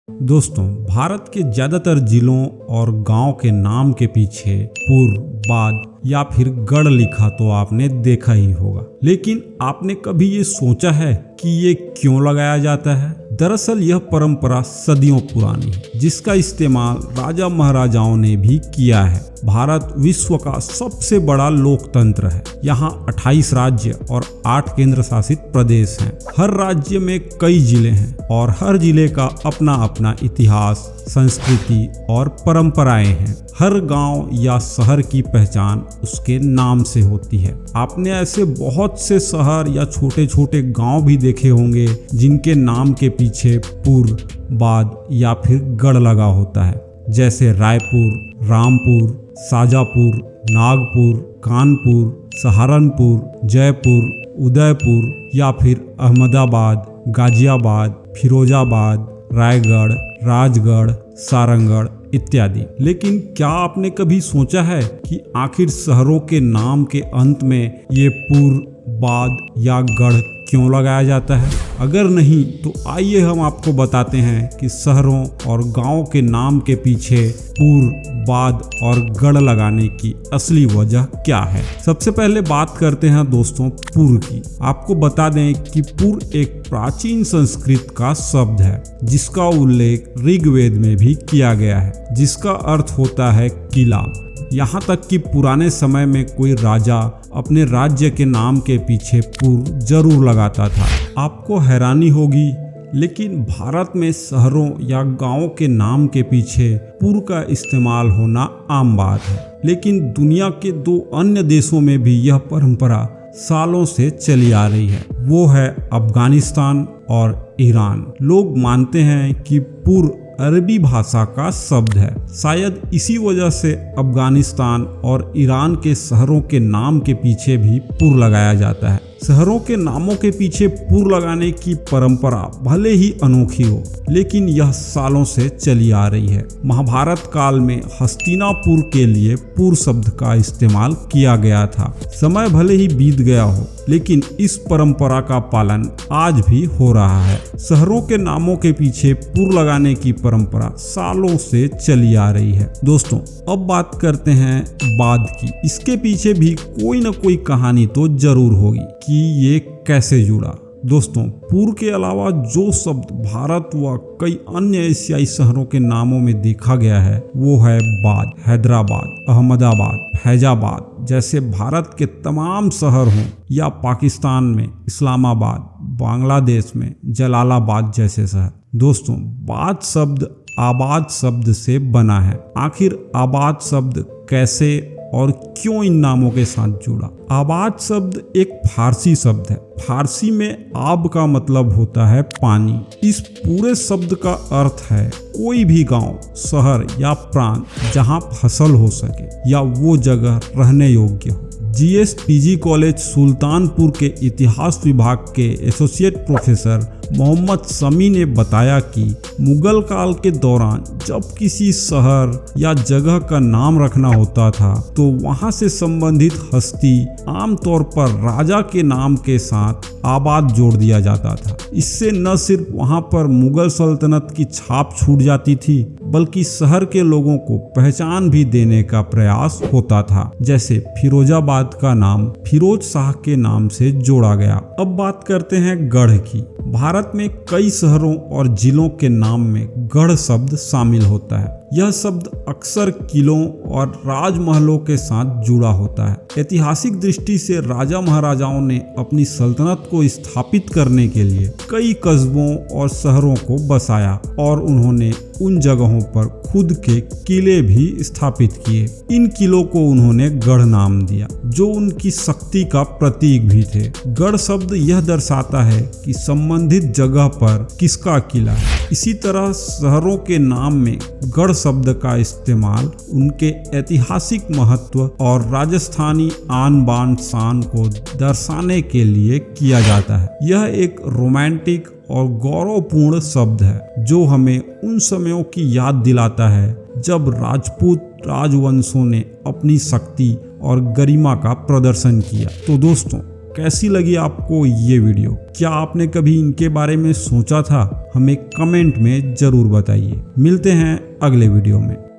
दोस्तों, भारत के ज्यादातर जिलों और गांव के नाम के पीछे पुर, बाद या फिर गढ़ लिखा तो आपने देखा ही होगा। लेकिन आपने कभी ये सोचा है कि ये क्यों लगाया जाता है? दरअसल यह परंपरा सदियों पुरानी है, जिसका इस्तेमाल राजा महाराजाओं ने भी किया है। भारत विश्व का सबसे बड़ा लोकतंत्र है। यहाँ 28 राज्य और 8 केंद्र शासित प्रदेश हैं। हर राज्य में कई जिले हैं और हर जिले का अपना अपना इतिहास, संस्कृति और परंपराएं हैं। हर गांव या शहर की पहचान उसके नाम से होती है। आपने ऐसे बहुत से शहर या छोटे छोटे गांव भी देखे होंगे जिनके नाम के पीछे पुर, बाद या फिर गढ़ लगा होता है, जैसे रायपुर, रामपुर, शाजापुर, नागपुर, कानपुर, सहारनपुर, जयपुर, उदयपुर या फिर अहमदाबाद, गाजियाबाद, फिरोजाबाद, रायगढ़, राजगढ़, सारंगढ़ इत्यादि। लेकिन क्या आपने कभी सोचा है कि आखिर शहरों के नाम के अंत में ये पुर, बाद या गढ़ क्यों लगाया जाता है? अगर नहीं तो आइए हम आपको बताते हैं कि शहरों और गांवों के नाम के पीछे पुर, बाद और गढ़ लगाने की असली वजह क्या है। सबसे पहले बात करते हैं दोस्तों पुर की। आपको बता दें कि पुर एक प्राचीन संस्कृत का शब्द है, जिसका उल्लेख ऋग्वेद में भी किया गया है, जिसका अर्थ होता है किला। यहाँ तक कि पुराने समय में कोई राजा अपने राज्य के नाम के पीछे पुर जरूर लगाता था। आपको हैरानी होगी, लेकिन भारत में शहरों या गांवों के नाम के पीछे पुर का इस्तेमाल होना आम बात है। लेकिन दुनिया के 2 अन्य देशों में भी यह परंपरा सालों से चली आ रही है। वो है अफगानिस्तान और ईरान। लोग मानते हैं कि पुर अरबी भाषा का शब्द है। शायद इसी वजह से अफगानिस्तान और ईरान के शहरों के नाम के पीछे भी पुर लगाया जाता है। शहरों के नामों के पीछे पुर लगाने की परंपरा भले ही अनोखी हो, लेकिन यह सालों से चली आ रही है। महाभारत काल में हस्तिनापुर के लिए पुर शब्द का इस्तेमाल किया गया था। समय भले ही बीत गया हो, लेकिन इस परंपरा का पालन आज भी हो रहा है। शहरों के नामों के पीछे पुर लगाने की परंपरा सालों से चली आ रही है। दोस्तों, अब बात करते हैं बाद की। इसके पीछे भी कोई न कोई कहानी तो जरूर होगी कि ये कैसे जुड़ा। दोस्तों, पुर के अलावा जो शब्द भारत व कई अन्य एशियाई शहरों के नामों में देखा गया है वो है बाद। हैदराबाद, अहमदाबाद, फैजाबाद जैसे भारत के तमाम शहर हों, या पाकिस्तान में इस्लामाबाद, बांग्लादेश में जलालाबाद जैसे शहर। दोस्तों, बाद शब्द आबाद शब्द से बना है। आखिर आबाद शब्द कैसे और क्यों इन नामों के साथ जुड़ा? आबाद शब्द एक फारसी शब्द है। फारसी में आब का मतलब होता है पानी। इस पूरे शब्द का अर्थ है कोई भी गांव, शहर या प्रांत जहां फसल हो सके या वो जगह रहने योग्य हो। GSPG कॉलेज सुल्तानपुर के इतिहास विभाग के एसोसिएट प्रोफेसर मोहम्मद शमी ने बताया कि मुगल काल के दौरान जब किसी शहर या जगह का नाम रखना होता था तो वहां से संबंधित हस्ती, आमतौर पर राजा के नाम के साथ आबाद जोड़ दिया जाता था। इससे न सिर्फ वहां पर मुगल सल्तनत की छाप छूट जाती थी, बल्कि शहर के लोगों को पहचान भी देने का प्रयास होता था। जैसे फिरोजाबाद का नाम फिरोज शाह के नाम से जोड़ा गया। अब बात करते हैं गढ़ की। भारत में कई शहरों और जिलों के नाम में गढ़ शब्द शामिल होता है। यह शब्द अक्सर किलों और राजमहलों के साथ जुड़ा होता है। ऐतिहासिक दृष्टि से राजा महाराजाओं ने अपनी सल्तनत को स्थापित करने के लिए कई कस्बों और शहरों को बसाया और उन्होंने उन जगहों पर खुद के किले भी स्थापित किए। इन किलों को उन्होंने गढ़ नाम दिया, जो उनकी शक्ति का प्रतीक भी थे। गढ़ शब्द यह दर्शाता है कि संबंधित जगह पर किसका किला है। इसी तरह शहरों के नाम में गढ़ शब्द का इस्तेमाल उनके ऐतिहासिक महत्व और राजस्थानी आन बान शान को दर्शाने के लिए किया जाता है। यह एक रोमांटिक और गौरवपूर्ण शब्द है जो हमें उन समयों की याद दिलाता है जब राजपूत राजवंशों ने अपनी शक्ति और गरिमा का प्रदर्शन किया। तो दोस्तों, कैसी लगी आपको ये वीडियो? क्या आपने कभी इनके बारे में सोचा था? हमें कमेंट में जरूर बताइए। मिलते हैं अगले वीडियो में।